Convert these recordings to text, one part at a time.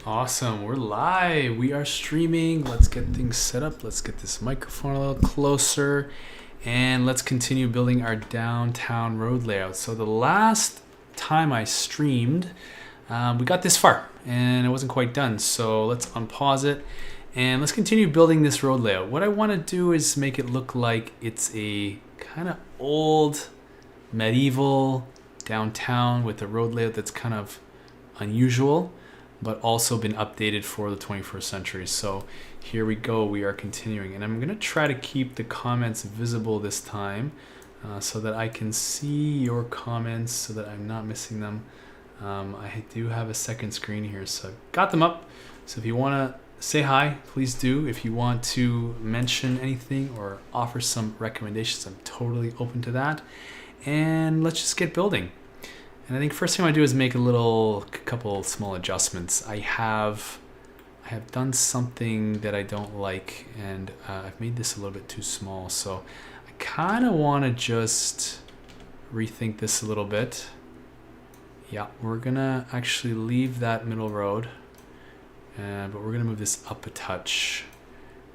Awesome, we're live. We are streaming. Let's get things set up. Let's get this microphone a little closer and let's continue building our downtown road layout. So the last time I streamed, we got this far and it wasn't quite done. So let's unpause it and let's continue building this road layout. What I want to do is make it look like it's a kind of old medieval downtown with a road layout that's kind of unusual, but also been updated for the 21st century. So here we go, we are continuing. And I'm gonna try to keep the comments visible this time so that I can see your comments so that I'm not missing them. I do have a second screen here, so I've got them up. So if you wanna say hi, please do. If you want to mention anything or offer some recommendations, I'm totally open to that. And let's just get building. And I think first thing I want to do is make a couple small adjustments. I have done something that I don't like, and I've made this a little bit too small. So I kind of want to just rethink this a little bit. Yeah, we're gonna actually leave that middle road, but we're gonna move this up a touch.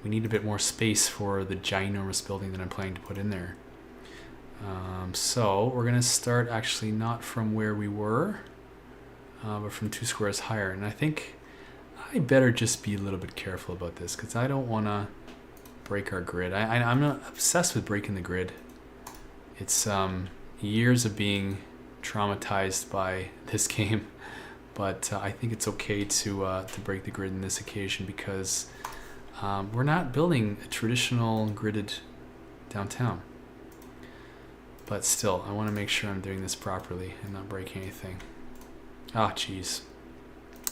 We need a bit more space for the ginormous building that I'm planning to put in there. So we're gonna start actually not from where we were, but from 2 squares higher. And I think I better just be a little bit careful about this because I don't want to break our grid. I'm not obsessed with breaking the grid. It's years of being traumatized by this game, but I think it's okay to break the grid in this occasion because we're not building a traditional gridded downtown. But still, I want to make sure I'm doing this properly and not breaking anything. Ah, geez.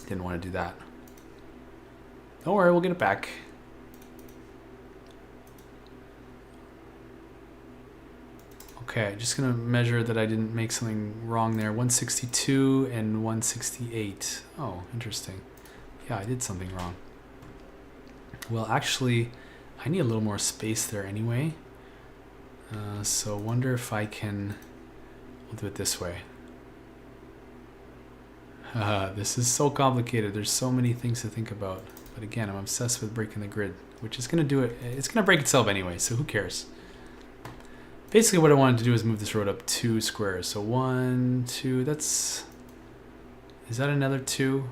Didn't want to do that. Don't worry, we'll get it back. Okay, just going to measure that I didn't make something wrong there. 162 and 168. Oh, interesting. Yeah, I did something wrong. Well, actually, I need a little more space there anyway. So wonder if I can, we'll do it this way. This is so complicated. There's so many things to think about. But again, I'm obsessed with breaking the grid, which is going to do it. It's going to break itself anyway, so who cares? Basically what I wanted to do is move this road up 2 squares. So 1, 2, is that another 2?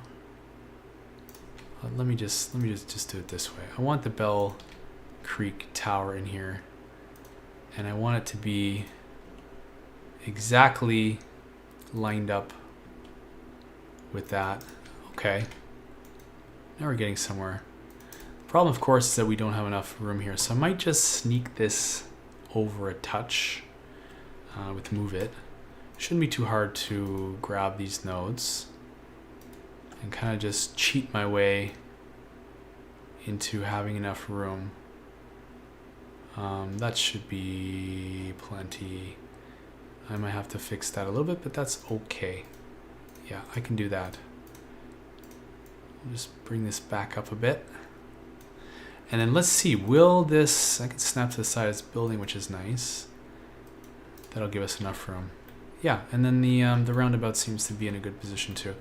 Let me just do it this way. I want the Bell Creek Tower in here. And I want it to be exactly lined up with that. Okay. Now we're getting somewhere. The problem, of course, is that we don't have enough room here. So I might just sneak this over a touch with move it. Shouldn't be too hard to grab these nodes and kind of just cheat my way into having enough room. That should be plenty. I might have to fix that a little bit, but that's okay. Yeah, I can do that. I'll just bring this back up a bit. And then let's see, will this, I can snap to the side of this building, which is nice. That'll give us enough room. Yeah, and then the roundabout seems to be in a good position too.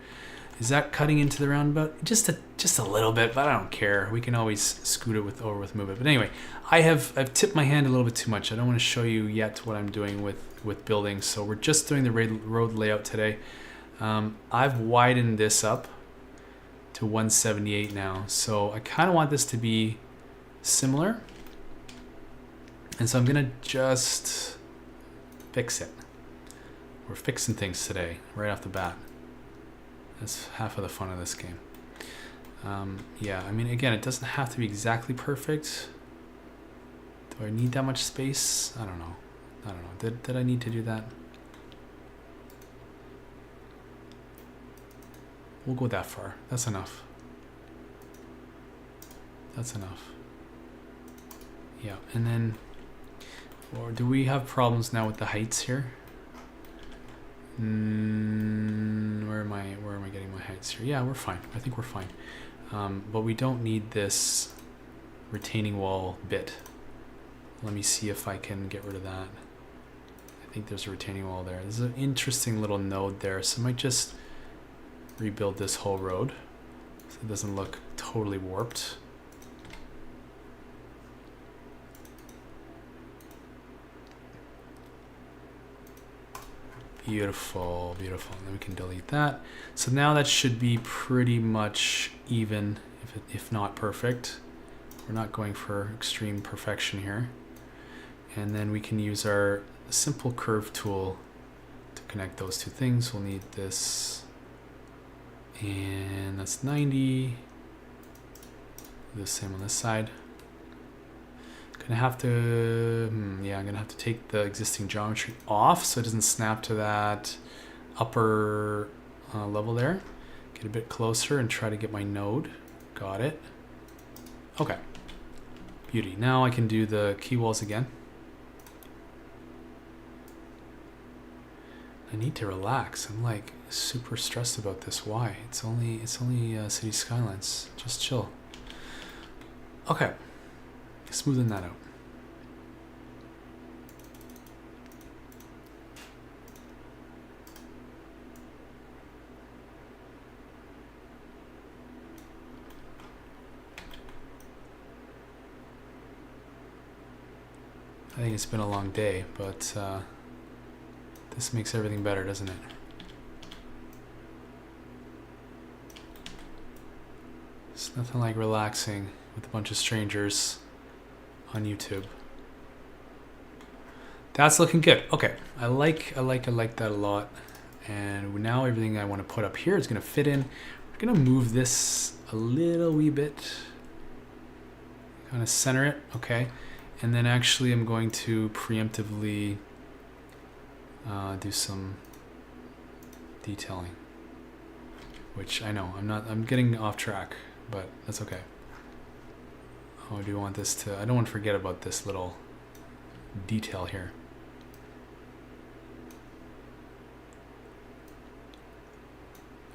Is that cutting into the roundabout? Just a little bit, but I don't care. We can always scoot it over with move it. But anyway, I've tipped my hand a little bit too much. I don't want to show you yet what I'm doing with building. So we're just doing the road layout today. I've widened this up to 178 now. So I kind of want this to be similar. And so I'm going to just fix it. We're fixing things today, right off the bat. That's half of the fun of this game. Yeah, I mean, again, it doesn't have to be exactly perfect. Do I need that much space? I don't know. Did I need to do that? We'll go that far. That's enough. That's enough. Yeah, and then, or do we have problems now with the heights here? Where am I getting my heights here? Yeah, we're fine. I think we're fine. But we don't need this retaining wall bit. Let me see if I can get rid of that. I think there's a retaining wall there. There's an interesting little node there, so I might just rebuild this whole road. so it doesn't look totally warped. Beautiful, beautiful. And then we can delete that. So now that should be pretty much even, if not perfect. We're not going for extreme perfection here. And then we can use our simple curve tool to connect those two things. We'll need this, and that's 90. The same on this side. Gonna have to, yeah, I'm gonna have to take the existing geometry off so it doesn't snap to that upper level there. Get a bit closer and try to get my node. Got it. Okay. Beauty. Now I can do the key walls again. I need to relax. I'm like super stressed about this. Why? It's only City Skylines. Just chill. Okay. Smoothing that out. I think it's been a long day, but this makes everything better, doesn't it? It's nothing like relaxing with a bunch of strangers on YouTube. That's looking good. Okay, I like that a lot. And now everything I want to put up here is going to fit in. We're going to move this a little wee bit. Kind of center it, okay. And then actually I'm going to preemptively do some detailing. Which I know, I'm getting off track, but that's okay. Oh, I do want this to, I don't want to forget about this little detail here.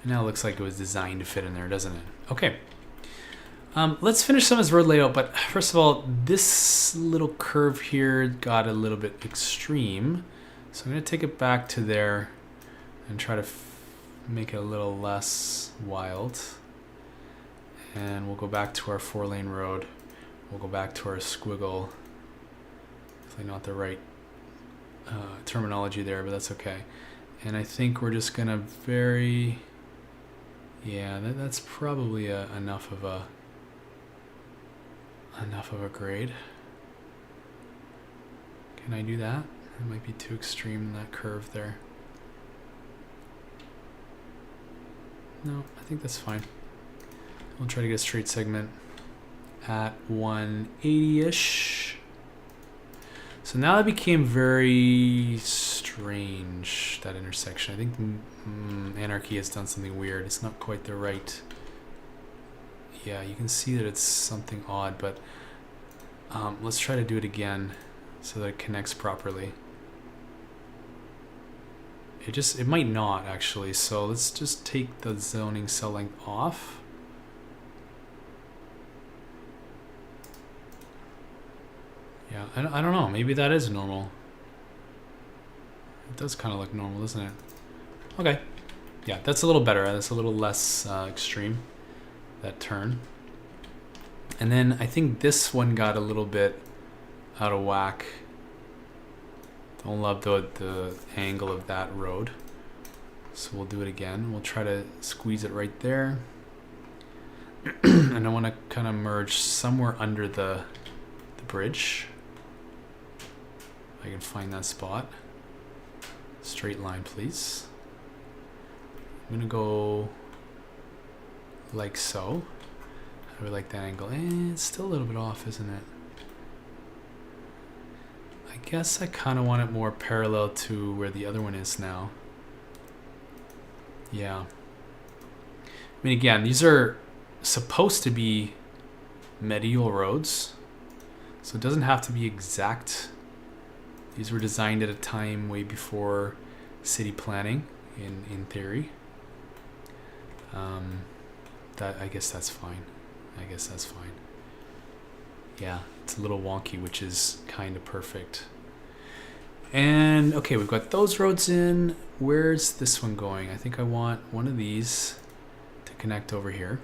And now it looks like it was designed to fit in there, doesn't it? Okay. Let's finish some of this road layout, but first of all, this little curve here got a little bit extreme. So I'm going to take it back to there and try to make it a little less wild. And we'll go back to our 4-lane road. We'll go back to our squiggle. Definitely not the right terminology there, but that's okay. And I think we're just gonna yeah, that's probably enough of a grade. Can I do that? It might be too extreme, that curve there. No, I think that's fine. We'll try to get a straight segment at 180-ish. So now that became very strange, that intersection. I think Anarchy has done something weird. It's not quite the right... Yeah, you can see that it's something odd, but let's try to do it again so that it connects properly. It might not actually, so let's just take the zoning cell length off. Yeah, I don't know. Maybe that is normal. It does kind of look normal, doesn't it? Okay. Yeah, that's a little better. That's a little less extreme, that turn. And then I think this one got a little bit out of whack. Don't love the angle of that road. So we'll do it again. We'll try to squeeze it right there. And I want to kind of merge somewhere under the bridge. I can find that spot. Straight line, please. I'm gonna go like so. How do I like that angle? It's still a little bit off, isn't it? I guess I kind of want it more parallel to where the other one is now. Yeah. I mean, again, these are supposed to be medial roads, so it doesn't have to be exact. These were designed at a time way before city planning, in theory. I guess that's fine. Yeah, it's a little wonky, which is kind of perfect. And okay, we've got those roads in. Where's this one going? I think I want one of these to connect over here.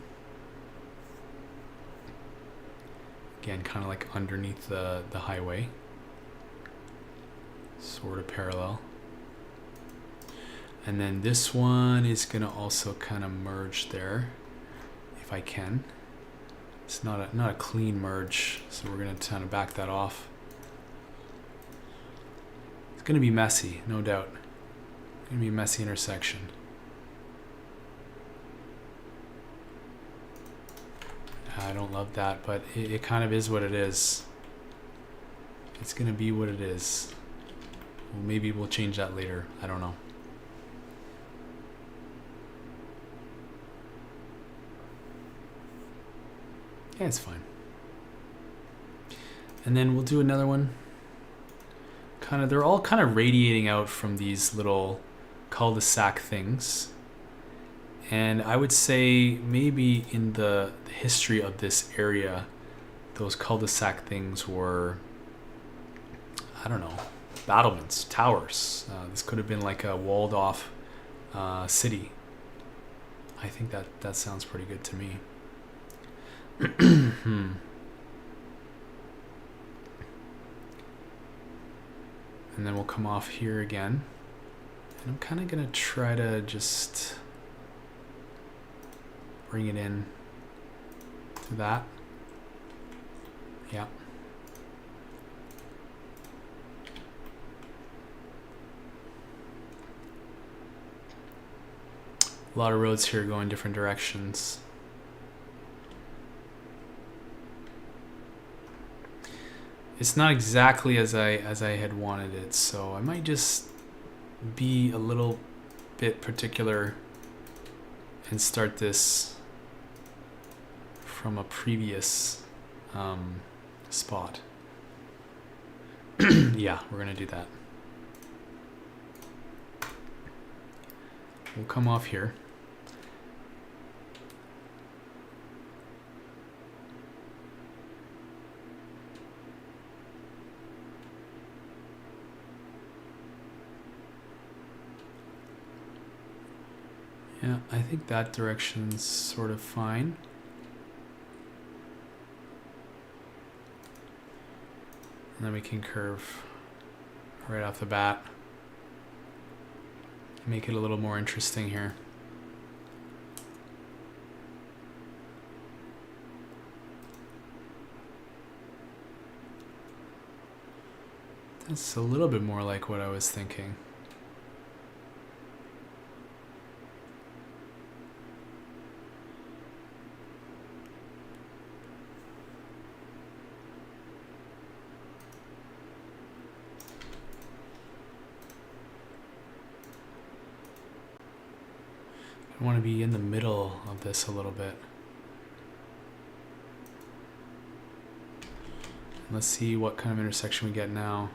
Again, kind of like underneath the highway. Sort of parallel. And then this one is gonna also kind of merge there, if I can. It's not a clean merge, so we're gonna kind of back that off. It's gonna be messy, no doubt. It's gonna be a messy intersection. I don't love that, but it kind of is what it is. It's gonna be what it is. Well, maybe we'll change that later. I don't know. Yeah, it's fine. And then we'll do another one. They're all kind of radiating out from these little cul-de-sac things. And I would say maybe in the history of this area, those cul-de-sac things were, I don't know, battlements, towers. This could have been like a walled off city. I think that sounds pretty good to me. And then we'll come off here again. And I'm kind of going to try to just bring it in to that. Yeah. A lot of roads here going different directions. It's not exactly as I had wanted it, so I might just be a little bit particular and start this from a previous spot. Yeah, we're gonna do that. We'll come off here. Yeah, I think that direction's sort of fine. And then we can curve right off the bat. Make it a little more interesting here. That's a little bit more like what I was thinking. I want to be in the middle of this a little bit. Let's see what kind of intersection we get now.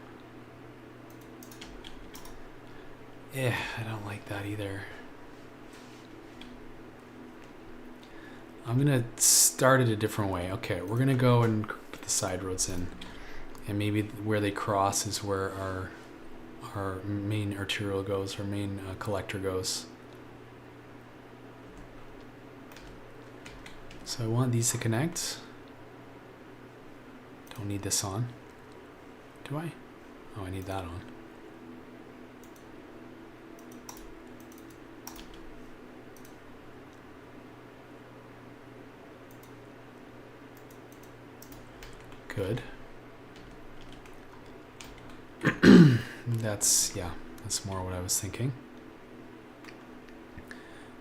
Yeah, I don't like that either. I'm gonna start it a different way. Okay, we're gonna go and put the side roads in, and maybe where they cross is where our main arterial goes, our main collector goes. So I want these to connect. Don't need this on. Do I? Oh, I need that on. Good. That's more what I was thinking.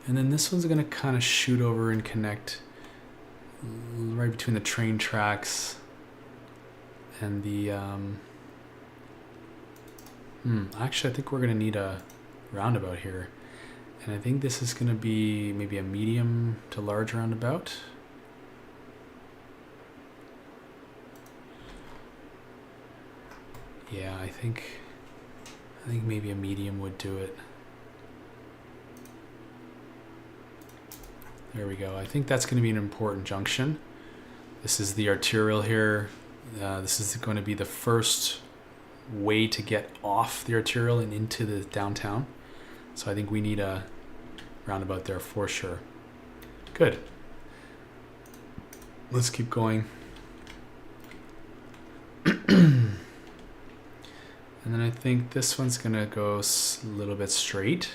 And then this one's gonna kind of shoot over and connect right between the train tracks and the actually I think we're gonna need a roundabout here, and I think this is gonna be maybe a medium to large roundabout. Yeah, I think maybe a medium would do it. There we go. I think that's going to be an important junction. This is the arterial here. This is going to be the first way to get off the arterial and into the downtown. So I think we need a roundabout there for sure. Good. Let's keep going. And then I think this one's gonna go a little bit straight.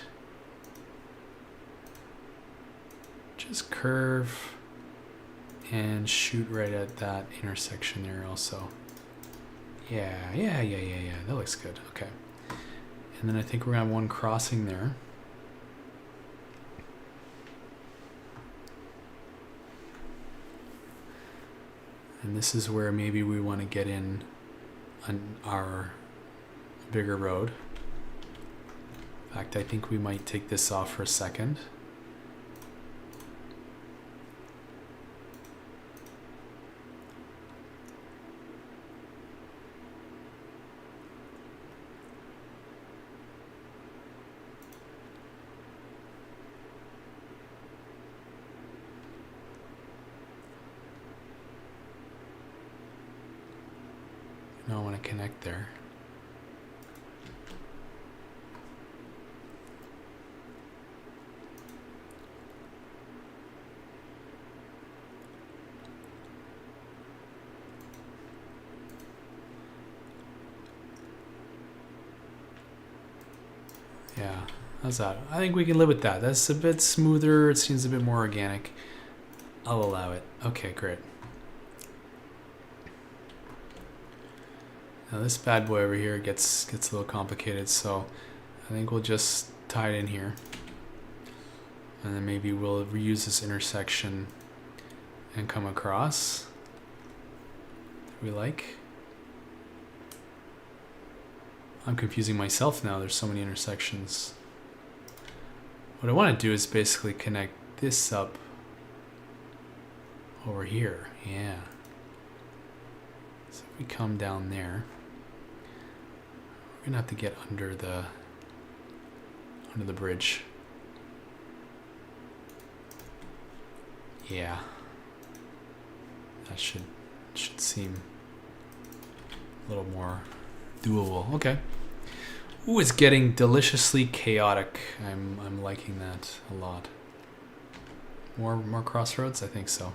Just curve and shoot right at that intersection there also. Yeah. That looks good. Okay. And then I think we're gonna have one crossing there. And this is where maybe we want to get in on our bigger road. In fact, I think we might take this off for a second. Now I want to connect there. Yeah, how's that? I think we can live with that. That's a bit smoother. It seems a bit more organic. I'll allow it. Okay, great. Now this bad boy over here gets a little complicated, so I think we'll just tie it in here. And then maybe we'll reuse this intersection and come across. We like. I'm confusing myself now. There's so many intersections. What I want to do is basically connect this up over here. Yeah. So if we come down there, we're gonna have to get under the bridge. Yeah. That should seem a little more doable. Okay. Ooh, it's getting deliciously chaotic. I'm liking that a lot. More crossroads? I think so.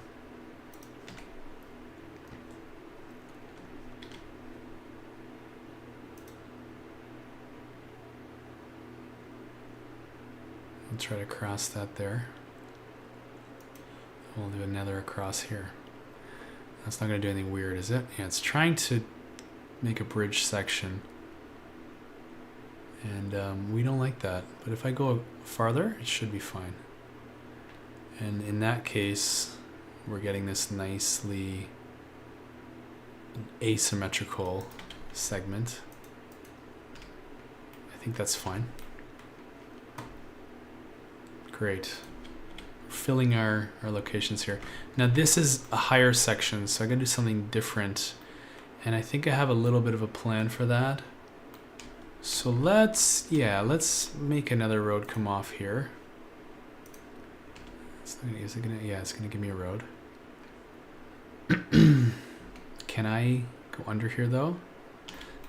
I'll try to cross that there. We'll do another across here. That's not going to do anything weird, is it? Yeah, it's trying to make a bridge section. And we don't like that. But if I go farther, it should be fine. And in that case, we're getting this nicely asymmetrical segment. I think that's fine. Great. Filling our locations here. Now this is a higher section, so I'm gonna do something different. And I think I have a little bit of a plan for that. So let's make another road come off here. Is it gonna, yeah, it's gonna give me a road. Can I go under here though?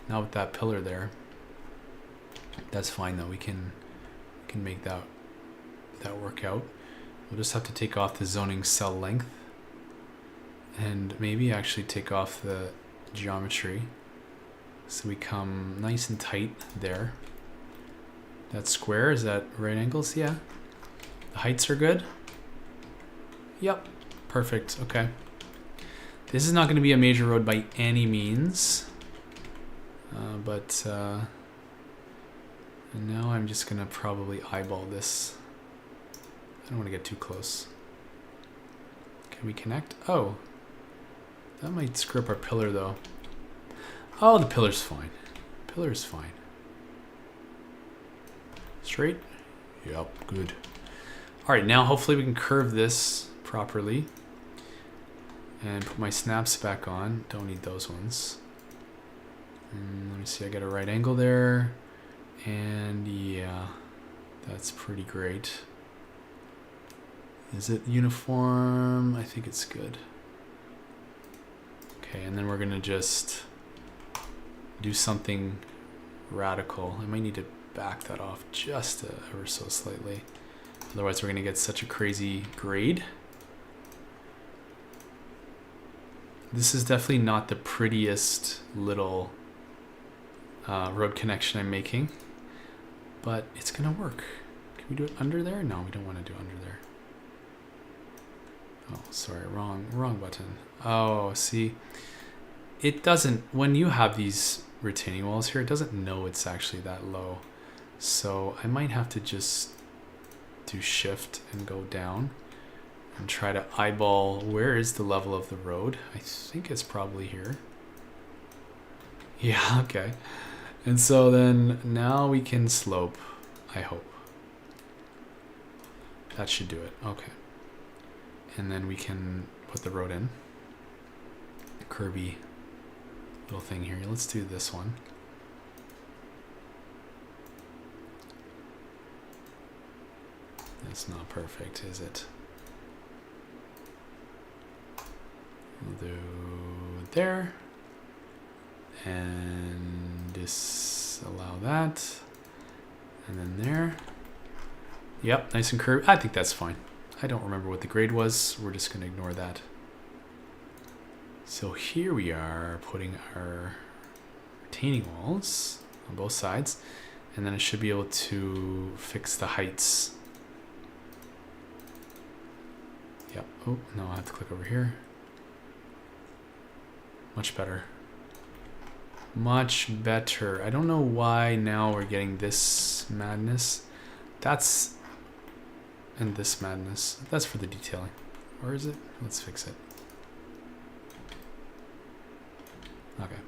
Not with that pillar there. That's fine though, we can make that work out. We'll just have to take off the zoning cell length and maybe actually take off the geometry so we come nice and tight there. That square, is that right angles? Yeah. The heights are good. Yep. Perfect. Okay. This is not going to be a major road by any means. And now I'm just going to probably eyeball this. I don't want to get too close. Can we connect? Oh. That might screw up our pillar though. Oh, the pillar's fine. Pillar's fine. Straight? Yep, good. Alright, now hopefully we can curve this properly. And put my snaps back on. Don't need those ones. Let me see, I got a right angle there. And yeah, that's pretty great. Is it uniform? I think it's good. Okay, and then we're gonna just do something radical. I might need to back that off just ever so slightly. Otherwise we're gonna get such a crazy grade. This is definitely not the prettiest little road connection I'm making. But it's gonna work. Can we do it under there? No, we don't want to do under there. Oh, sorry, wrong button. Oh, see, it doesn't, when you have these retaining walls here, it doesn't know it's actually that low. So I might have to just do shift and go down and try to eyeball where is the level of the road. I think it's probably here. Yeah, okay. And so then now we can slope, I hope. That should do it, okay. And then we can put the road in. Curvy little thing here. Let's do this one. That's not perfect, is it? We'll do there. And disallow that. And then there. Yep, nice and curvy. I think that's fine. I don't remember what the grade was. We're just going to ignore that. So here we are putting our retaining walls on both sides. And then I should be able to fix the heights. Yep. Oh, no, I have to click over here. Much better. Much better. I don't know why now we're getting this madness. That's... and this madness. That's for the detailing. Or is it? Let's fix it. Okay.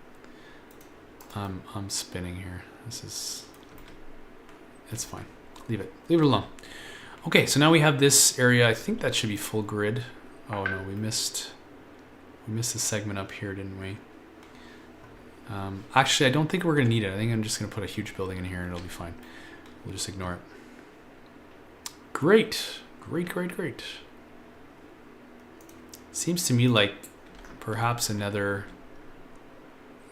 I'm spinning here. This is... it's fine. Leave it. Leave it alone. Okay, so now we have this area. I think that should be full grid. Oh no, we missed a segment up here, didn't we? Actually, I don't think we're gonna need it. I think I'm just gonna put a huge building in here and it'll be fine. We'll just ignore it. Great, great, great, great. Seems to me like perhaps another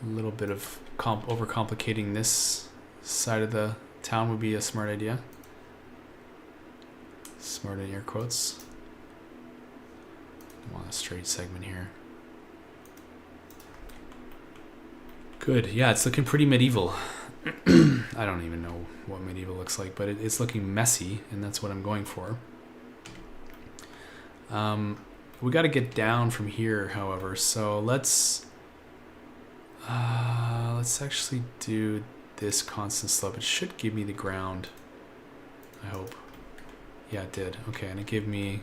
little bit of overcomplicating this side of the town would be a smart idea. Smart in air quotes. I want a straight segment here. Good, yeah, it's looking pretty medieval. I don't even know what medieval looks like, but it's looking messy, and that's what I'm going for. We got to get down from here, however, so let's actually do this constant slope. It should give me the ground, I hope. Yeah, it did. Okay, and it gave me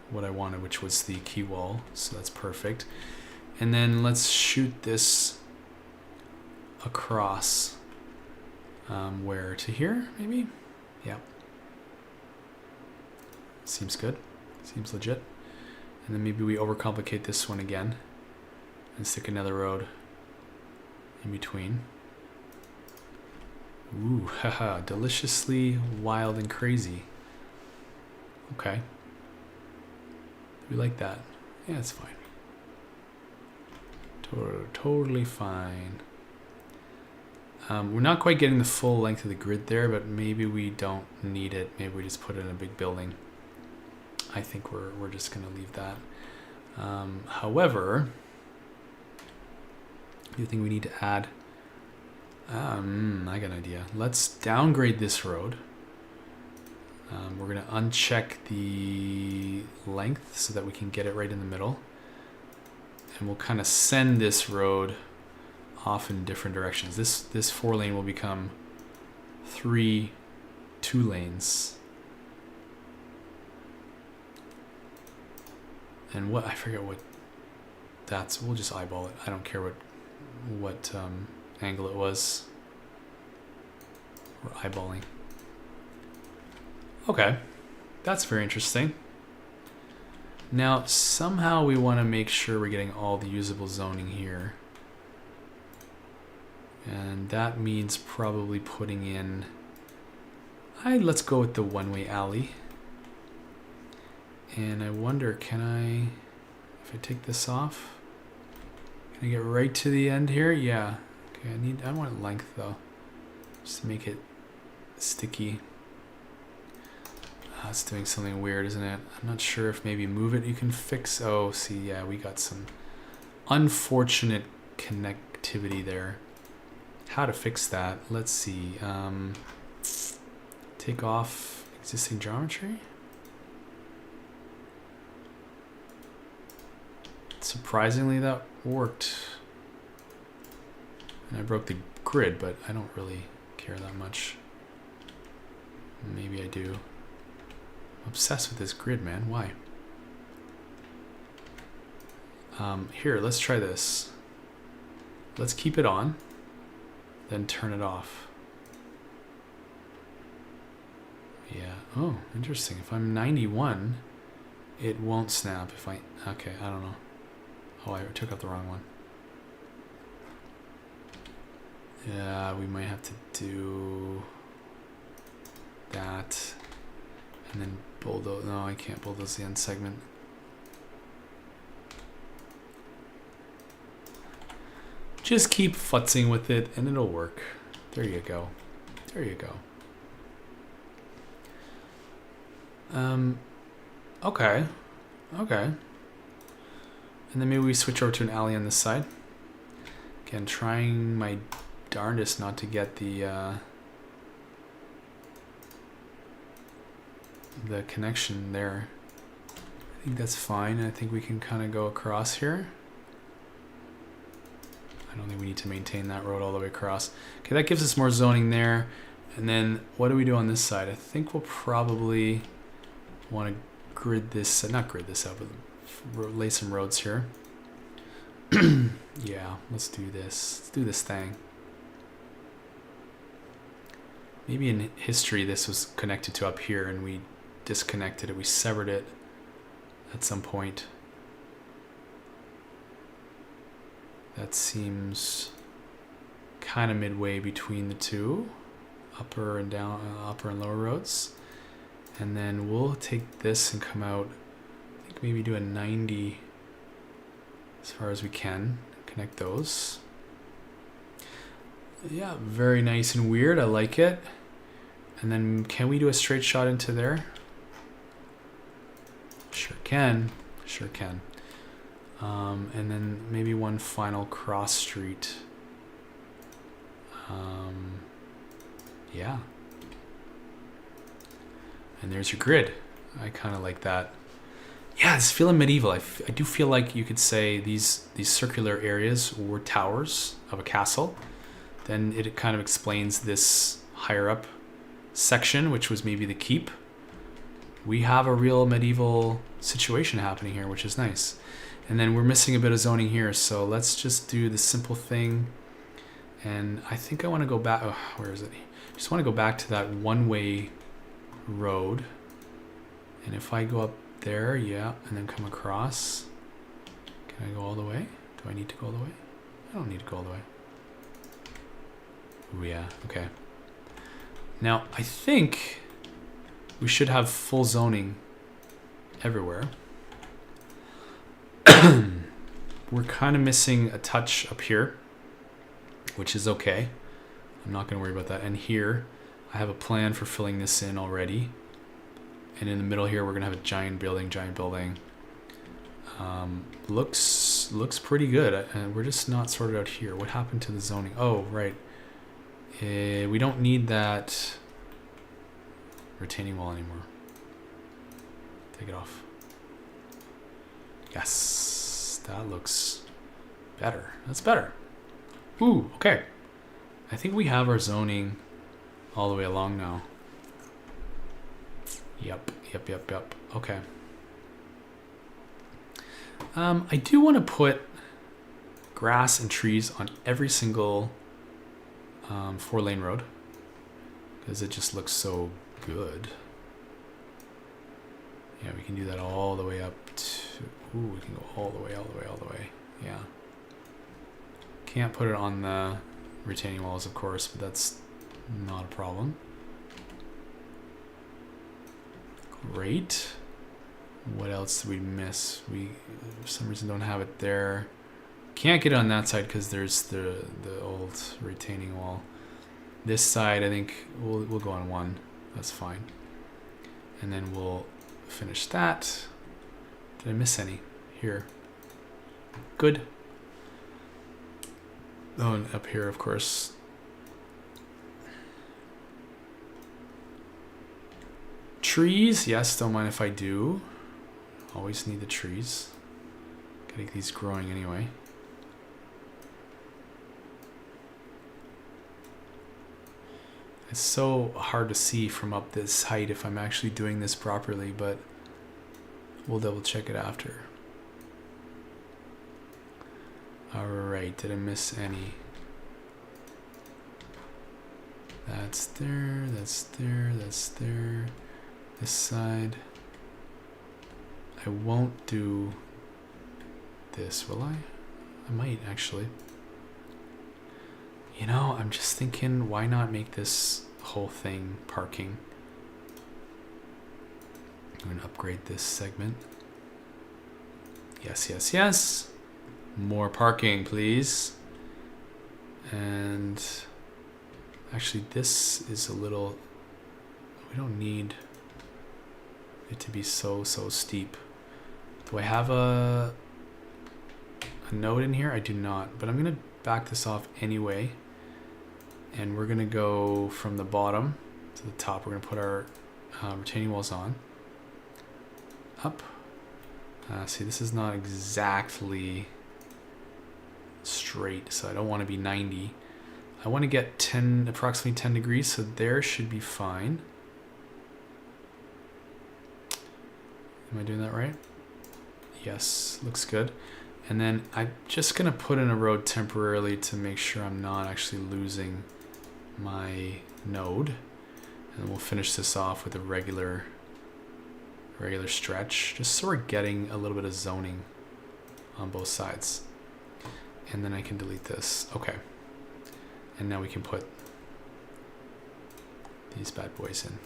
what I wanted, which was the key wall, so that's perfect. And then let's shoot this across. Where to here, maybe? Yeah. Seems good. Seems legit. And then maybe we overcomplicate this one again and stick another road in between. Ooh, haha, deliciously wild and crazy. Okay. We like that. Yeah, it's fine. Totally fine. We're not quite getting the full length of the grid there, but maybe we don't need it. Maybe we just put it in a big building. I think we're just going to leave that. However, I do think we need to add... I got an idea. Let's downgrade this road. We're going to uncheck the length so that we can get it right in the middle. And we'll kind of send this road off in different directions. This 4 lane will become 3 2 lanes. And what, I forget what that's, we'll just eyeball it. I don't care what angle it was. We're eyeballing. Okay, that's very interesting. Now somehow we want to make sure we're getting all the usable zoning here. And that means probably putting in, let's go with the one-way alley. And I wonder, can I, if I take this off, can I get right to the end here? Yeah. Okay, I want length though, just to make it sticky. It's doing something weird, isn't it? I'm not sure if maybe move it you can fix. Oh, see, yeah, we got some unfortunate connectivity there. how to fix that. Let's see. Take off existing geometry. Surprisingly, that worked. And I broke the grid, but I don't really care that much. Maybe I do. I'm obsessed with this grid, man. Why? Here, let's try this. Let's keep it on, then turn it off. Yeah. Oh, interesting. If I'm 91, it won't snap. If I... Okay, I don't know. Oh, I took out the wrong one. Yeah, we might have to do that. And then bulldoze. No, I can't bulldoze the end segment. Just keep futzing with it and it'll work. There you go. There you go. Okay. Okay. And then maybe we switch over to an alley on this side. Again, trying my darndest not to get the connection there. I think that's fine. I think we can kind of go across here. I don't think we need to maintain that road all the way across. Okay, that gives us more zoning there. And then what do we do on this side? I think we'll probably want to grid this, not grid this out, but lay some roads here. Yeah, let's do this. Let's do this thing. Maybe in history this was connected to up here and we disconnected it, we severed it at some point. That seems kind of midway between the two, upper and lower roads. And then we'll take this and come out, I think maybe do a 90 as far as we can, connect those. Yeah, very nice and weird, I like it. And then can we do a straight shot into there? Sure can, sure can. And then maybe one final cross street. Yeah. And there's your grid. I kind of like that. Yeah, it's feeling medieval. I do feel like you could say these circular areas were towers of a castle. Then it kind of explains this higher up section, which was maybe the keep. We have a real medieval situation happening here, which is nice. And then we're missing a bit of zoning here, so let's just do the simple thing. And I think I want to go back. Oh, where is it? I just want to go back to that one-way road. And if I go up there, yeah, and then come across. Can I go all the way? Do I need to go all the way? I don't need to go all the way. Oh yeah, okay. Now, I think we should have full zoning everywhere. We're kind of missing a touch up here, which is okay. I'm not going to worry about that. And here, I have a plan for filling this in already. And in the middle here, we're going to have a giant building, Looks pretty good. And we're just not sorted out here. What happened to the zoning? Oh, right. We don't need that retaining wall anymore. Take it off. Yes, that looks better. That's better. Ooh, okay. I think we have our zoning all the way along now. Yep. Okay. I do want to put grass and trees on every single 4-lane road because it just looks so good. Yeah, we can do that all the way up to... Ooh, we can go all the way. Yeah. Can't put it on the retaining walls, of course, but that's not a problem. Great. What else did we miss? We, for some reason, don't have it there. Can't get it on that side because there's the old retaining wall. This side, I think we'll go on one. That's fine. And then we'll finish that. Did I miss any? Here. Good. Oh, and up here, of course, Trees, yes, don't mind if I do. Always need the trees. Gotta get these growing anyway. It's so hard to see from up this height if I'm actually doing this properly, but we'll double check it after. Alright, did I miss any? That's there, that's there, that's there. This side. I won't do this, will I? I might actually. You know, I'm just thinking, why not make this whole thing parking? I'm going to upgrade this segment. Yes, yes, yes. More parking, please. And actually, this is a little... We don't need it to be so steep. Do I have a node in here? I do not, but I'm going to back this off anyway. And we're going to go from the bottom to the top. We're going to put our retaining walls on. Up. See, this is not exactly straight, so I don't want to be 90. I want to get approximately 10 degrees, so there should be fine. Am I doing that right? Yes, looks good. And then I'm just going to put in a road temporarily to make sure I'm not actually losing my node. And we'll finish this off with a regular stretch, just so we're getting a little bit of zoning on both sides. And then I can delete this. Okay. And now we can put these bad boys in.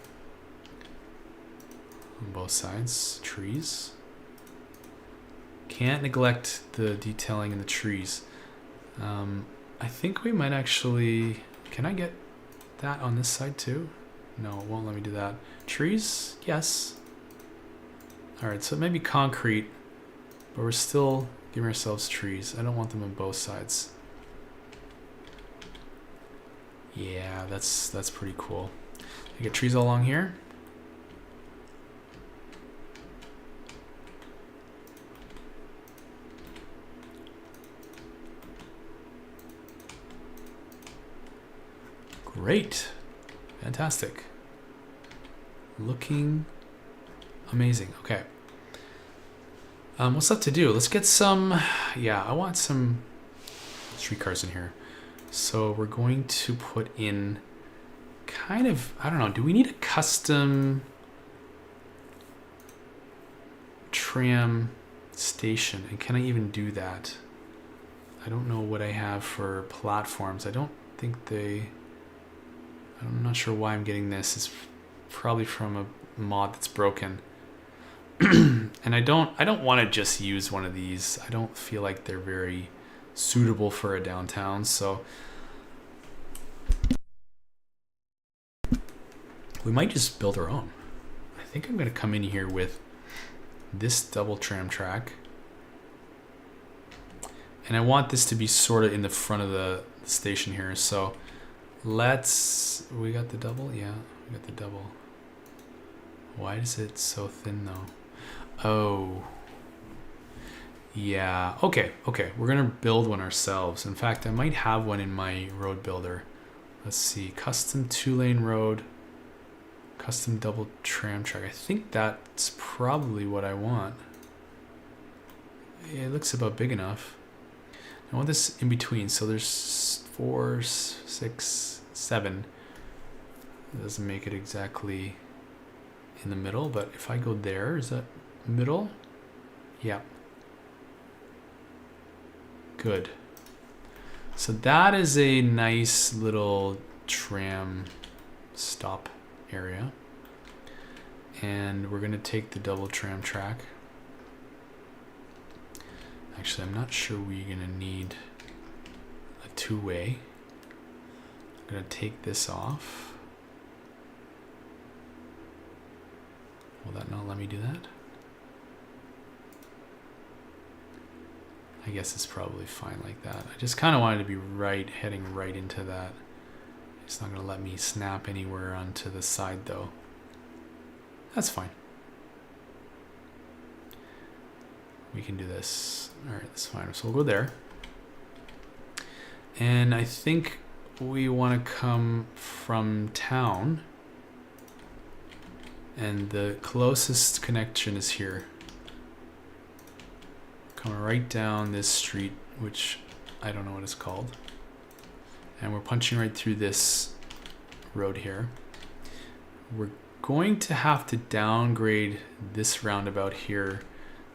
On both sides, trees. Can't neglect the detailing in the trees. I think we might actually... Can I get that on this side too? No, it won't let me do that. Trees? Yes. Alright, so maybe concrete, but we're still giving ourselves trees. I don't want them on both sides. Yeah, that's pretty cool. I get trees all along here. Great. Fantastic. Looking amazing. Okay. What's left to do? Let's get some... Yeah, I want some streetcars in here. So we're going to put in kind of... I don't know. Do we need a custom tram station? And can I even do that? I don't know what I have for platforms. I don't think they... I'm not sure why I'm getting this. It's probably from a mod that's broken. And I don't want to just use one of these. I don't feel like they're very suitable for a downtown, so we might just build our own. I think I'm going to come in here with this double tram track. And I want this to be sort of in the front of the station here, so we got the double? Yeah, we got the double. Why is it so thin though? Oh. Yeah, okay. We're gonna build one ourselves. In fact, I might have one in my road builder. Let's see, custom 2-lane road, custom double tram track. I think that's probably what I want. It looks about big enough. I want this in between, so there's 4, 6, 7. It doesn't make it exactly in the middle, but if I go there, is that middle? Yeah. Good. So that is a nice little tram stop area. And we're gonna take the double tram track. Actually, I'm not sure we're gonna need a 2-way. I'm gonna take this off. Will that not let me do that? I guess it's probably fine like that. I just kind of wanted to be heading right into that. It's not gonna let me snap anywhere onto the side though. That's fine. We can do this. All right, that's fine. So we'll go there. And I think we want to come from town. And the closest connection is here. Coming right down this street, which I don't know what it's called. And we're punching right through this road here. We're going to have to downgrade this roundabout here.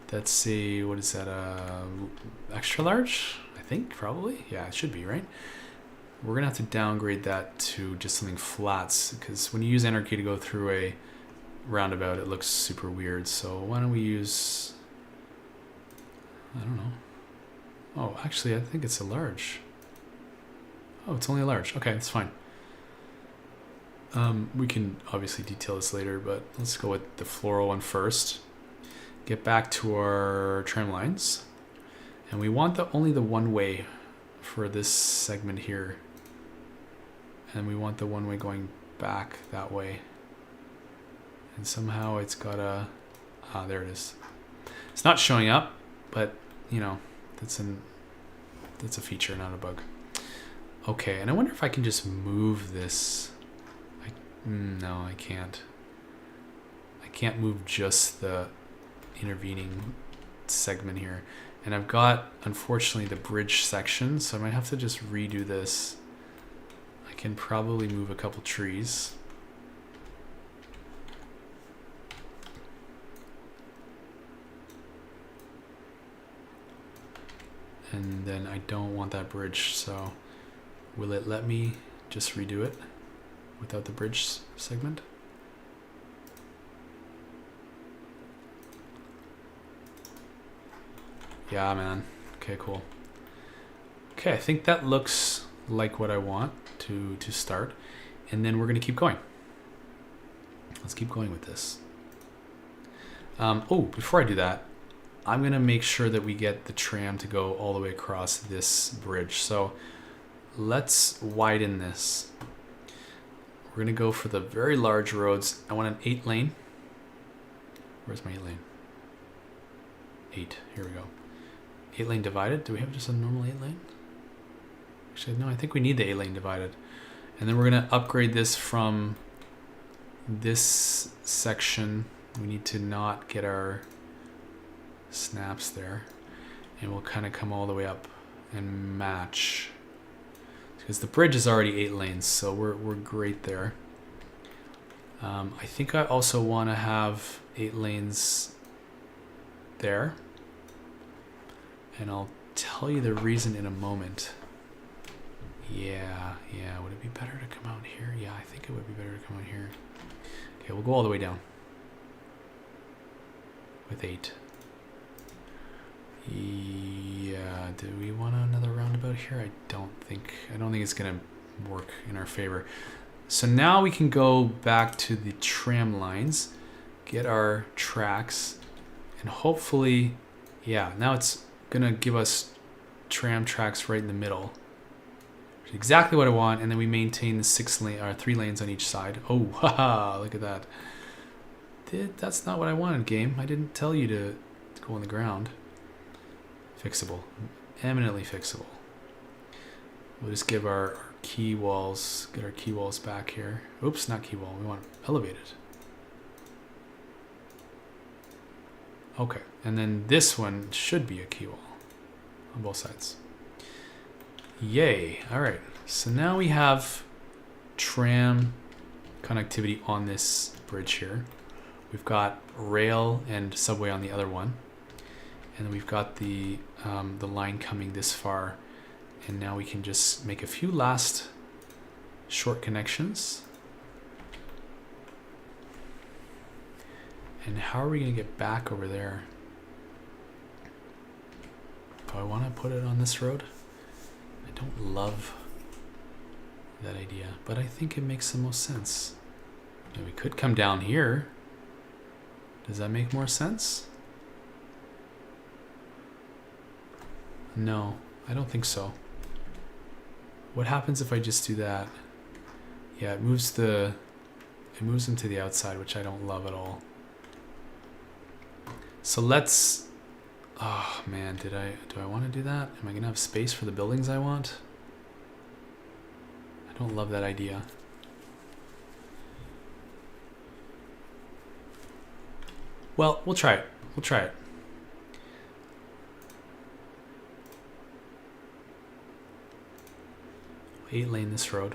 That's a, what is that, extra large? I think, probably. Yeah, it should be, right? We're gonna have to downgrade that to just something flats, because when you use Anarchy to go through a roundabout, it looks super weird. So why don't we use, I don't know. Oh, actually, I think it's a large. Oh, it's only a large. Okay, that's fine. We can obviously detail this later, but let's go with the floral one first. Get back to our tram lines. And we want only the one way for this segment here. And we want the one way going back that way. And somehow it's got a, there it is. It's not showing up, but you know, that's a feature, not a bug. Okay, and I wonder if I can just move this. No, I can't. I can't move just the intervening segment here. And I've got, unfortunately, the bridge section, so I might have to just redo this. I can probably move a couple trees. And then I don't want that bridge, so will it let me just redo it without the bridge segment? Yeah, man. Okay, cool. Okay, I think that looks like what I want to start. And then we're going to keep going. Let's keep going with this. Oh, before I do that, I'm going to make sure that we get the tram to go all the way across this bridge. So let's widen this. We're going to go for the very large roads. I want an 8 lane. Where's my 8 lane? 8. Here we go. 8 lane divided. Do we have just a normal 8 lane? Actually, no, I think we need the 8 lane divided. And then we're going to upgrade this from this section. We need to not get our snaps there. And we'll kind of come all the way up and match. Because the bridge is already 8 lanes, so we're great there. I think I also want to have 8 lanes there. And I'll tell you the reason in a moment. Yeah. Would it be better to come out here? Yeah, I think it would be better to come out here. Okay, we'll go all the way down. With 8. Yeah, do we want another roundabout here? I don't think it's gonna work in our favor. So now we can go back to the tram lines, get our tracks, and hopefully, yeah, now it's gonna give us tram tracks right in the middle. Exactly what I want, and then we maintain the 3 lanes on each side. Oh, haha, look at that. That's not what I wanted, game. I didn't tell you to go on the ground. Fixable. Eminently fixable. We'll just give our key walls, get our key walls back here. Oops, not key wall. We want elevated. Okay, and then this one should be a key wall on both sides. Yay. All right. So now we have tram connectivity on this bridge here. We've got rail and subway on the other one. And then we've got the line coming this far. And now we can just make a few last short connections. And how are we going to get back over there? Do I want to put it on this road? I don't love that idea, but I think it makes the most sense. Now we could come down here. Does that make more sense? No, I don't think so. What happens if I just do that? Yeah, it moves them to the outside, which I don't love at all. So let's, oh man, do I want to do that? Am I gonna have space for the buildings I want? I don't love that idea. Well, we'll try it. We'll try it. Eight lane this road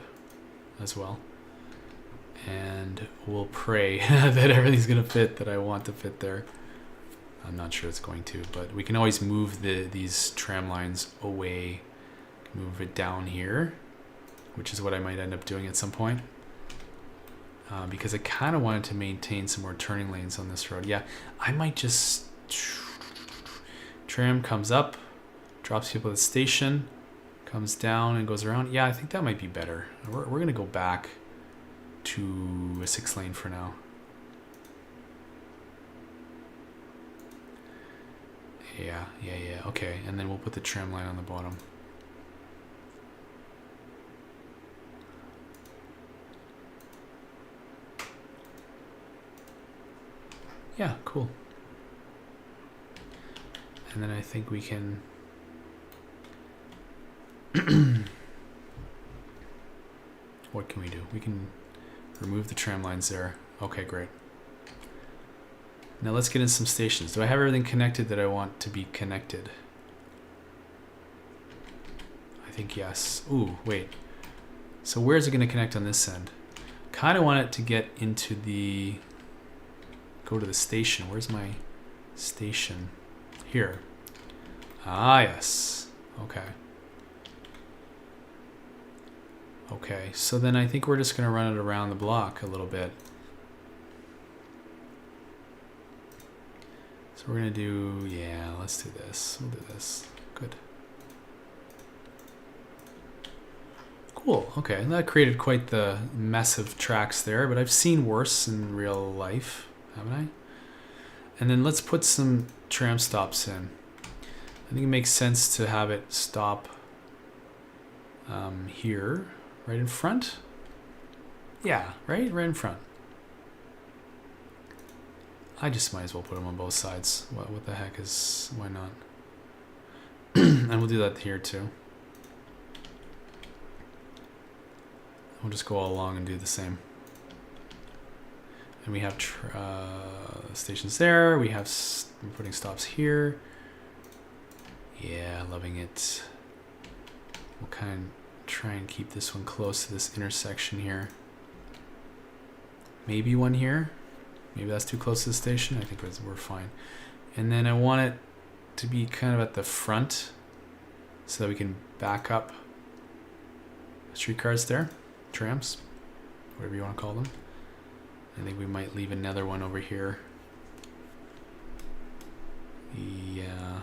as well. And we'll pray that everything's gonna fit that I want to fit there. I'm not sure it's going to, but we can always move these tram lines away. Move it down here, which is what I might end up doing at some point. Because I kind of wanted to maintain some more turning lanes on this road. Yeah, I might just... Tram comes up, drops people at the station, comes down and goes around. Yeah, I think that might be better. We're going to go back to a 6 lane for now. Yeah, okay. And then we'll put the tram line on the bottom. Yeah, cool. And then I think we can... What can we do? We can remove the tram lines there. Okay, great. Now let's get in some stations. Do I have everything connected that I want to be connected? I think yes. Ooh, wait. So where is it going to connect on this end? Kind of want it to get into the... Go to the station. Where's my station? Here. Ah, yes. Okay. Okay, so then I think we're just going to run it around the block a little bit. So we're going to do, yeah, let's do this. We'll do this. Good. Cool. Okay, and that created quite the mess of tracks there, but I've seen worse in real life, haven't I? And then let's put some tram stops in. I think it makes sense to have it stop here, right in front. Yeah, right in front. I just might as well put them on both sides. What the heck is, why not? And we'll do that here too. We'll just go all along and do the same. And we have stations there. We're putting stops here. Yeah, loving it. We'll kind of try and keep this one close to this intersection here. Maybe one here. Maybe that's too close to the station. I think we're fine. And then I want it to be kind of at the front so that we can back up streetcars there, trams, whatever you want to call them. I think we might leave another one over here. Yeah.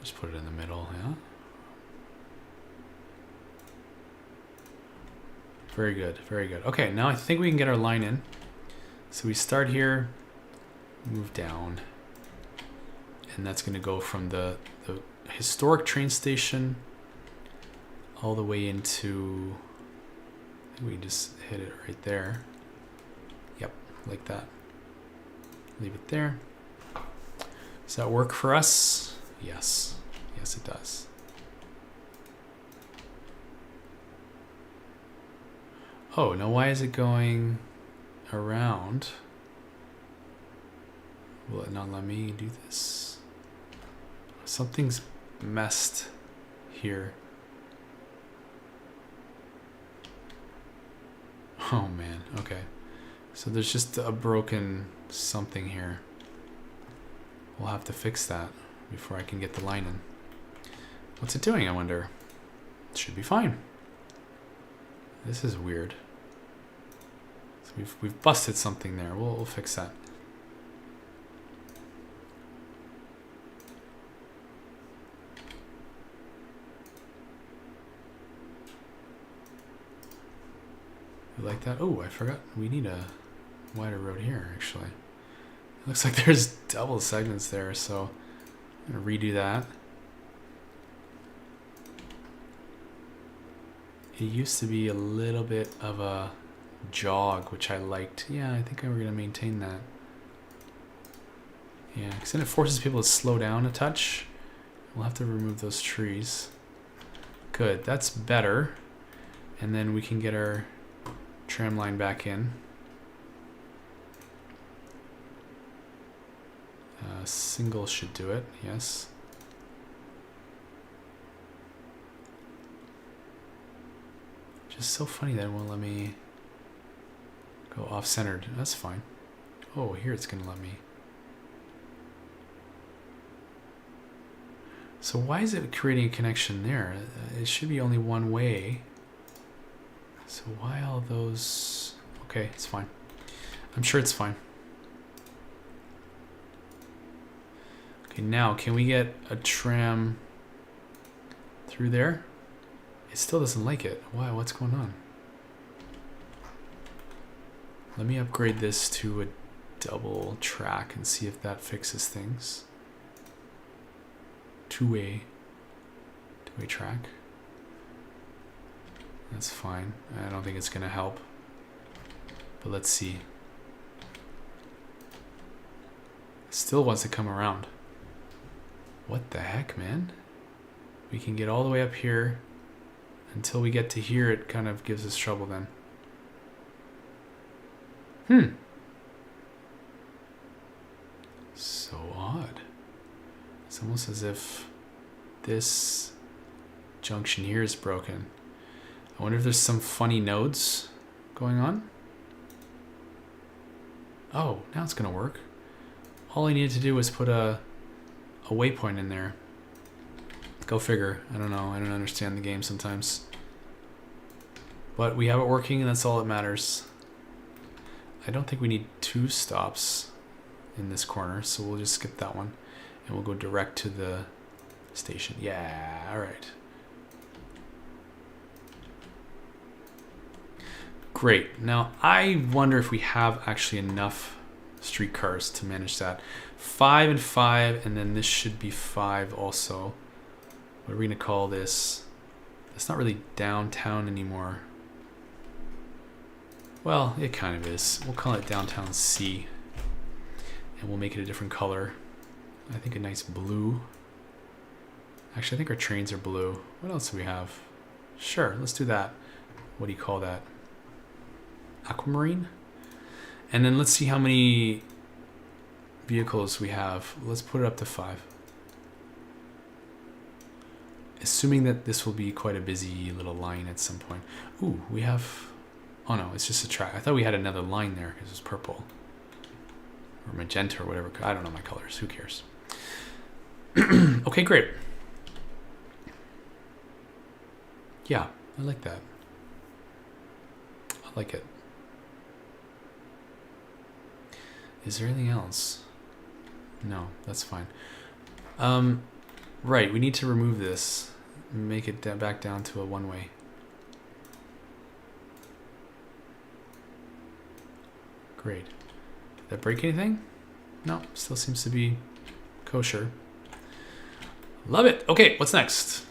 Just put it in the middle, yeah. Very good, very good. Okay, now I think we can get our line in. So we start here, move down, and that's going to go from the historic train station all the way into, I think we just hit it right there. Yep, like that. Leave it there. Does that work for us? Yes, yes it does. Oh, now why is it going around? Will it not let me do this? Something's messed here. Oh man, okay. So there's just a broken something here. We'll have to fix that before I can get the line in. What's it doing, I wonder? It should be fine. This is weird. So we've busted something there. We'll fix that. You like that? Oh, I forgot. We need a wider road here, actually. It looks like there's double segments there, so I'm gonna redo that. It used to be a little bit of a jog, which I liked. Yeah, I think we're gonna maintain that. Yeah, because then it forces people to slow down a touch. We'll have to remove those trees. Good, that's better. And then we can get our tram line back in. Single should do it, yes. Just so funny that it won't let me go off-centered. That's fine. Oh, here it's gonna let me. So why is it creating a connection there? It should be only one way. So why all those? Okay, it's fine. I'm sure it's fine. Okay, now can we get a tram through there? It still doesn't like it. Why? What's going on? Let me upgrade this to a double track and see if that fixes things. Two-way track. That's fine. I don't think it's gonna help. But let's see. It still wants to come around. What the heck, man? We can get all the way up here. Until we get to here, it kind of gives us trouble then. So odd. It's almost as if this junction here is broken. I wonder if there's some funny nodes going on. Oh, now it's gonna work. All I needed to do was put a waypoint in there. Go figure. I don't know. I don't understand the game sometimes. But we have it working and that's all that matters. I don't think we need 2 stops in this corner, so we'll just skip that one. And we'll go direct to the station. Yeah, alright. Great. Now, I wonder if we have actually enough streetcars to manage that. 5 and 5, and then this should be 5 also. What are we going to call this? It's not really downtown anymore. Well, it kind of is. We'll call it downtown C. And we'll make it a different color. I think a nice blue. Actually, I think our trains are blue. What else do we have? Sure, let's do that. What do you call that? Aquamarine? And then let's see how many vehicles we have. Let's put it up to 5. Assuming that this will be quite a busy little line at some point. Ooh, we have... Oh no, it's just a track. I thought we had another line there because it was purple. Or magenta or whatever. I don't know my colors. Who cares? Okay, great. Yeah, I like that. I like it. Is there anything else? No, that's fine. Right, we need to remove this. Make it back down to a one-way. Great. Did that break anything? No, still seems to be kosher. Love it. Okay, what's next?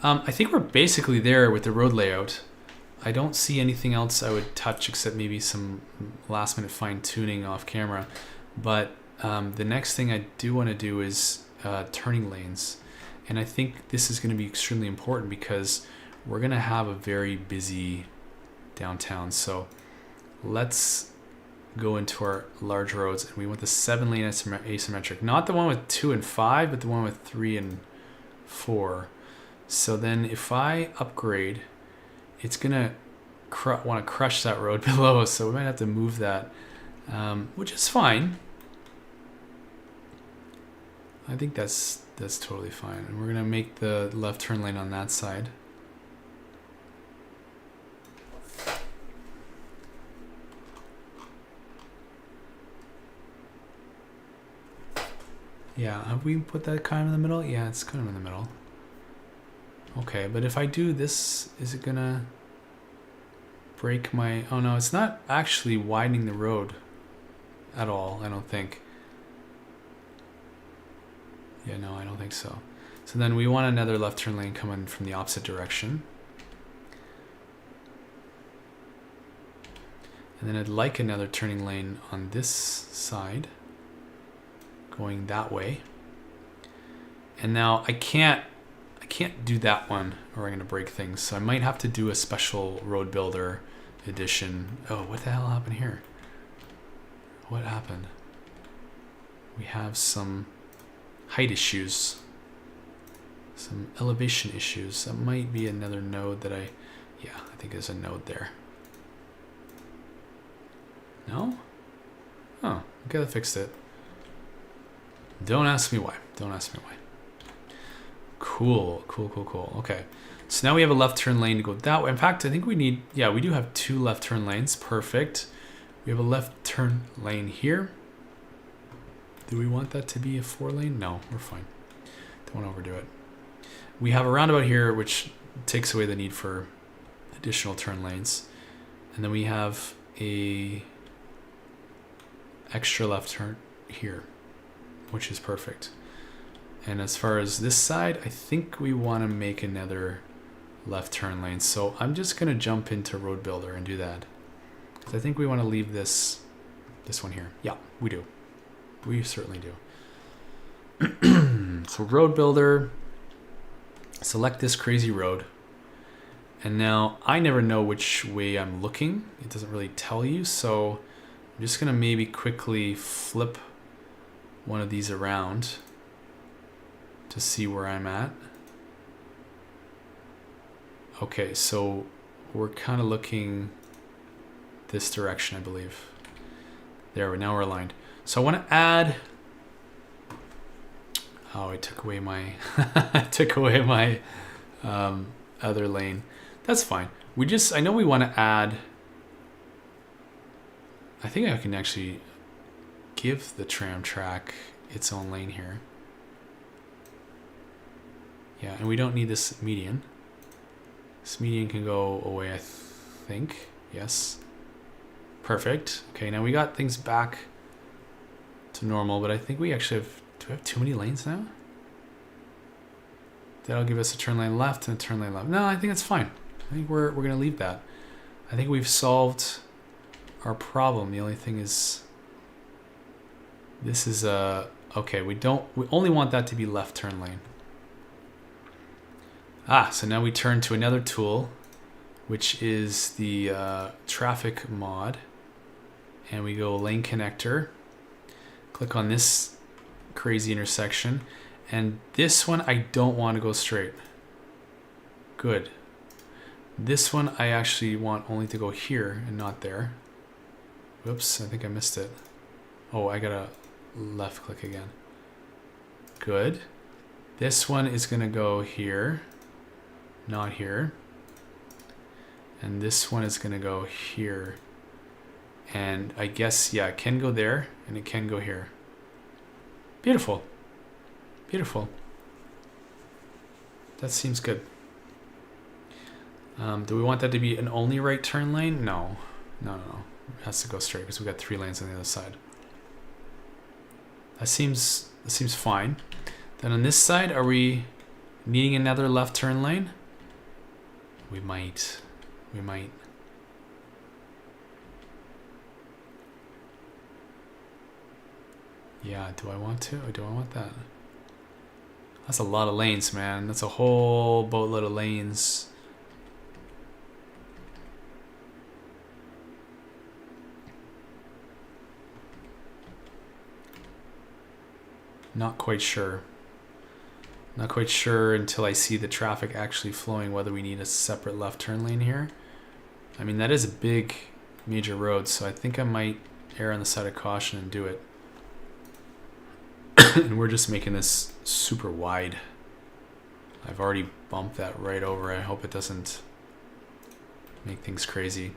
I think we're basically there with the road layout. I don't see anything else I would touch except maybe some last minute fine tuning off camera. But the next thing I do want to do is turning lanes. And I think this is going to be extremely important because we're going to have a very busy downtown. So let's go into our large roads, and we want the 7-lane asymmetric, not the one with 2 and 5, but the one with 3 and 4. So then if I upgrade, it's gonna want to crush that road below, so we might have to move that, which is fine. I think that's totally fine. And we're gonna make the left turn lane on that side. Yeah, have we put that kind of in the middle? Yeah, it's kind of in the middle. Okay, but if I do this, is it gonna break my... Oh no, it's not actually widening the road at all, I don't think. Yeah, no, I don't think so. So then we want another left turn lane coming from the opposite direction. And then I'd like another turning lane on this side. going that way. And now I can't do that one or I'm gonna break things. So I might have to do a special road builder edition. Oh, what the hell happened here? What happened? We have some height issues, some elevation issues. That might be another node that yeah, I think there's a node there. No? Oh, okay, that fixed it. Don't ask me why. Don't ask me why. Cool, cool, cool, cool. Okay, so now we have a left turn lane to go that way. In fact, I think we need, yeah, we do have 2 left turn lanes. Perfect. We have a left turn lane here. Do we want that to be a 4 lane? No, we're fine. Don't want to overdo it. We have a roundabout here, which takes away the need for additional turn lanes. And then we have a extra left turn here, which is perfect. And as far as this side, I think we want to make another left turn lane. So I'm just going to jump into Road Builder and do that. Because I think we want to leave this one here. Yeah, we do. We certainly do. So Road Builder, select this crazy road. And now I never know which way I'm looking. It doesn't really tell you. So I'm just going to maybe quickly flip one of these around to see where I'm at. Okay, so we're kind of looking this direction, I believe. There, now we're aligned. So I want to add. Oh, I took away my other lane. That's fine. I know we want to add. I think I can actually give the tram track its own lane here. Yeah, and we don't need this median. This median can go away, I think. Yes. Perfect. Okay, now we got things back to normal, but I think we actually have, do we have too many lanes now? That'll give us a turn lane left and a turn lane left. No, I think it's fine. I think we're gonna leave that. I think we've solved our problem. The only thing is, this is okay, we only want that to be left turn lane. So now we turn to another tool, which is the traffic mod, and we go lane connector, click on this crazy intersection, and this one I don't want to go straight. Good. This one I actually want only to go here and not there. Whoops, I think I missed it. Oh, I gotta left click again. Good. This one is gonna go here, not here. And this one is gonna go here. And I guess, yeah, it can go there and it can go here. Beautiful. Beautiful. That seems good. Do we want that to be an only right turn lane? No. No. It has to go straight because we got 3 lanes on the other side. That seems fine. Then on this side, are we needing another left turn lane? We might. Yeah, do I want to? Or do I want that? That's a lot of lanes, man. That's a whole boatload of lanes. Not quite sure. Not quite sure until I see the traffic actually flowing whether we need a separate left turn lane here. I mean, that is a big major road, so I think I might err on the side of caution and do it. And we're just making this super wide. I've already bumped that right over. I hope it doesn't make things crazy.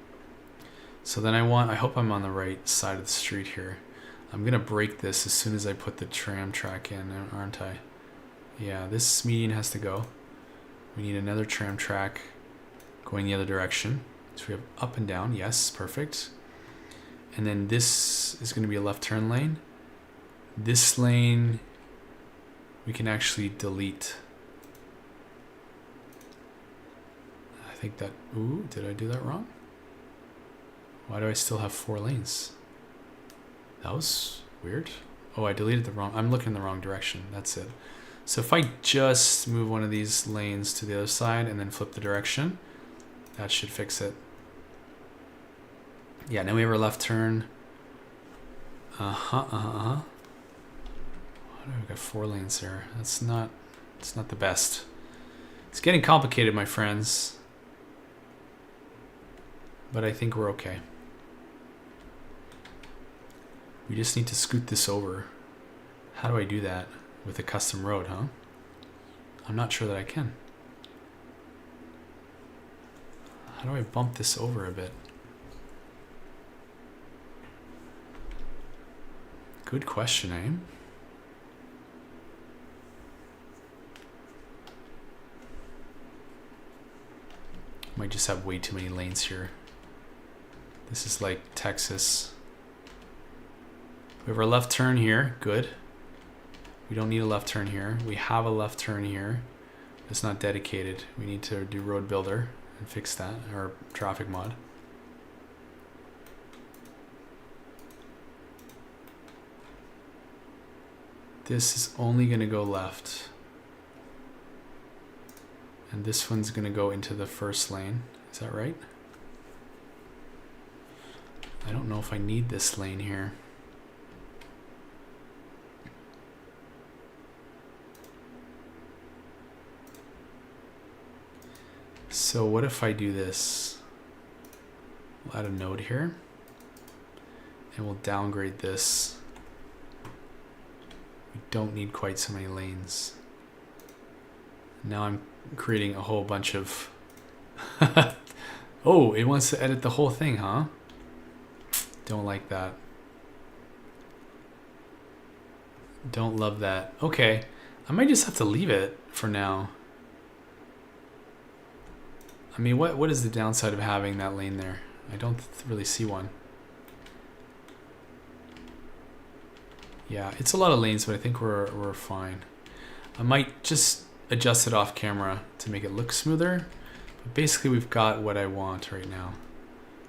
So then I hope I'm on the right side of the street here. I'm gonna break this as soon as I put the tram track in, aren't I? Yeah, this median has to go. We need another tram track going the other direction. So we have up and down, yes, perfect. And then this is gonna be a left turn lane. This lane, we can actually delete. I think that, ooh, did I do that wrong? Why do I still have 4 lanes? That was weird. Oh, I deleted the wrong, I'm looking in the wrong direction. That's it. So if I just move one of these lanes to the other side and then flip the direction, that should fix it. Yeah, now we have our left turn. Oh, we've got 4 lanes there. It's not the best. It's getting complicated, my friends. But I think we're okay. We just need to scoot this over. How do I do that with a custom road, huh? I'm not sure that I can. How do I bump this over a bit? Good question, eh? Might just have way too many lanes here. This is like Texas. We have our left turn here. Good. We don't need a left turn here. We have a left turn here. It's not dedicated. We need to do road builder and fix that, or traffic mod. This is only going to go left. And this one's going to go into the first lane. Is that right? I don't know if I need this lane here. So what if I do this? We'll add a node here. And we'll downgrade this. We don't need quite so many lanes. Now I'm creating a whole bunch of... Oh, it wants to edit the whole thing, huh? Don't like that. Don't love that. Okay, I might just have to leave it for now. I mean, what is the downside of having that lane there? I don't really see one. Yeah, it's a lot of lanes, but I think we're fine. I might just adjust it off camera to make it look smoother. But basically, we've got what I want right now,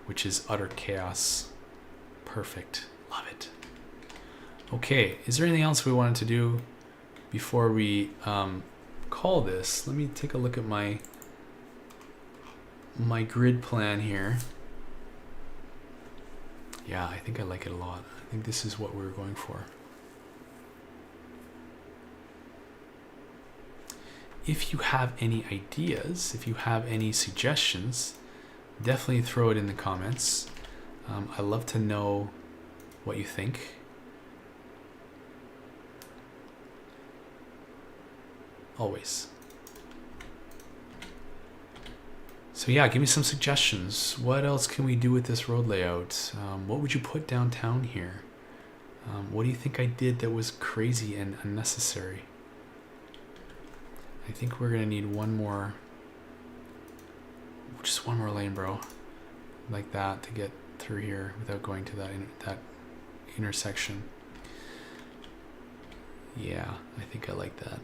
which is utter chaos. Perfect. Love it. Okay, is there anything else we wanted to do before we call this? Let me take a look at my grid plan here. Yeah, I think I like it a lot. I think this is what we were going for. If you have any ideas, if you have any suggestions, definitely throw it in the comments. I love to know what you think. Always. So yeah, give me some suggestions. What else can we do with this road layout? What would you put downtown here? What do you think I did that was crazy and unnecessary? I think we're gonna need one more, just one more lane, bro, like that to get through here without going to that intersection. Yeah, I think I like that.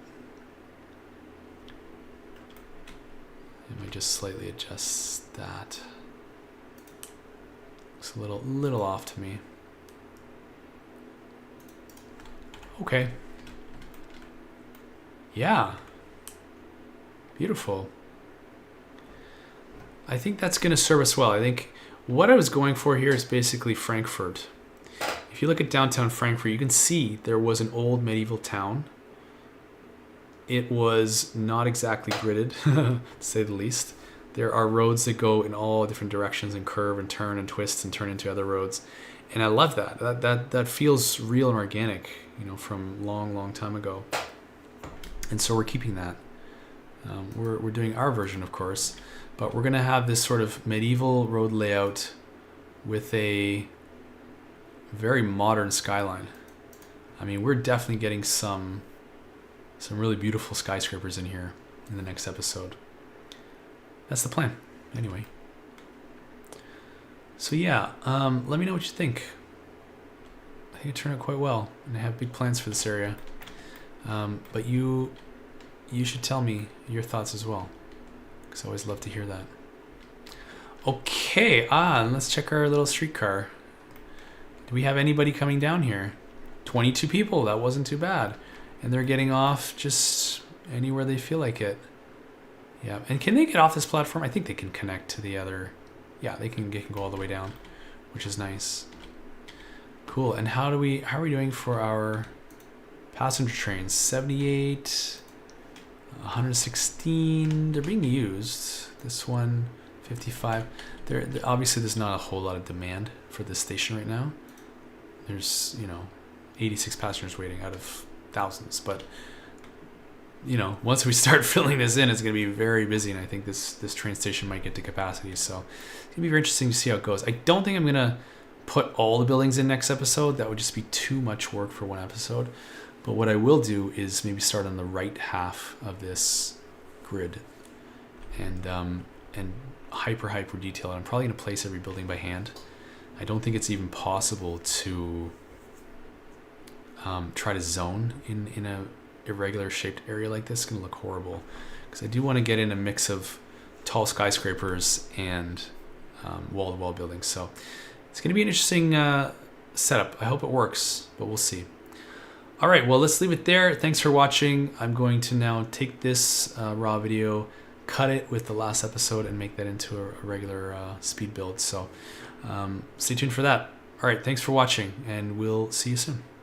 I might just slightly adjust that. Looks a little off to me. Okay. Yeah. Beautiful. I think that's going to serve us well. I think what I was going for here is basically Frankfurt. If you look at downtown Frankfurt, you can see there was an old medieval town. It was not exactly gridded, to say the least. There are roads that go in all different directions and curve and turn and twist and turn into other roads. And I love that. That feels real and organic, you know, from long time ago. And so we're keeping that. We're doing our version, of course, but we're going to have this sort of medieval road layout with a very modern skyline. I mean, we're definitely getting some really beautiful skyscrapers in here in the next episode. That's the plan, anyway. So yeah, let me know what you think. I think it turned out quite well, and I have big plans for this area. But you should tell me your thoughts as well, because I always love to hear that. Okay, and let's check our little streetcar. Do we have anybody coming down here? 22 people. That wasn't too bad. And they're getting off just anywhere they feel like it. Yeah, and can they get off this platform? I think they can connect to the other. Yeah, they can go all the way down, which is nice. Cool. And how are we doing for our passenger trains? 78, 116. They're being used. This one, 55. Obviously there's not a whole lot of demand for this station right now. There's 86 passengers waiting out of thousands, but once we start filling this in, it's going to be very busy, and I think this train station might get to capacity. So it's going to be very interesting to see how it goes. I don't think I'm going to put all the buildings in next episode. That would just be too much work for one episode. But what I will do is maybe start on the right half of this grid and hyper detail. I'm probably going to place every building by hand. I don't think it's even possible to try to zone in a irregular shaped area like this. It's going to look horrible because I do want to get in a mix of tall skyscrapers and wall-to-wall buildings. So it's going to be an interesting setup. I hope it works, but we'll see. All right, well, let's leave it there. Thanks for watching. I'm going to now take this raw video, cut it with the last episode, and make that into a regular speed build. So stay tuned for that. All right, thanks for watching, and we'll see you soon.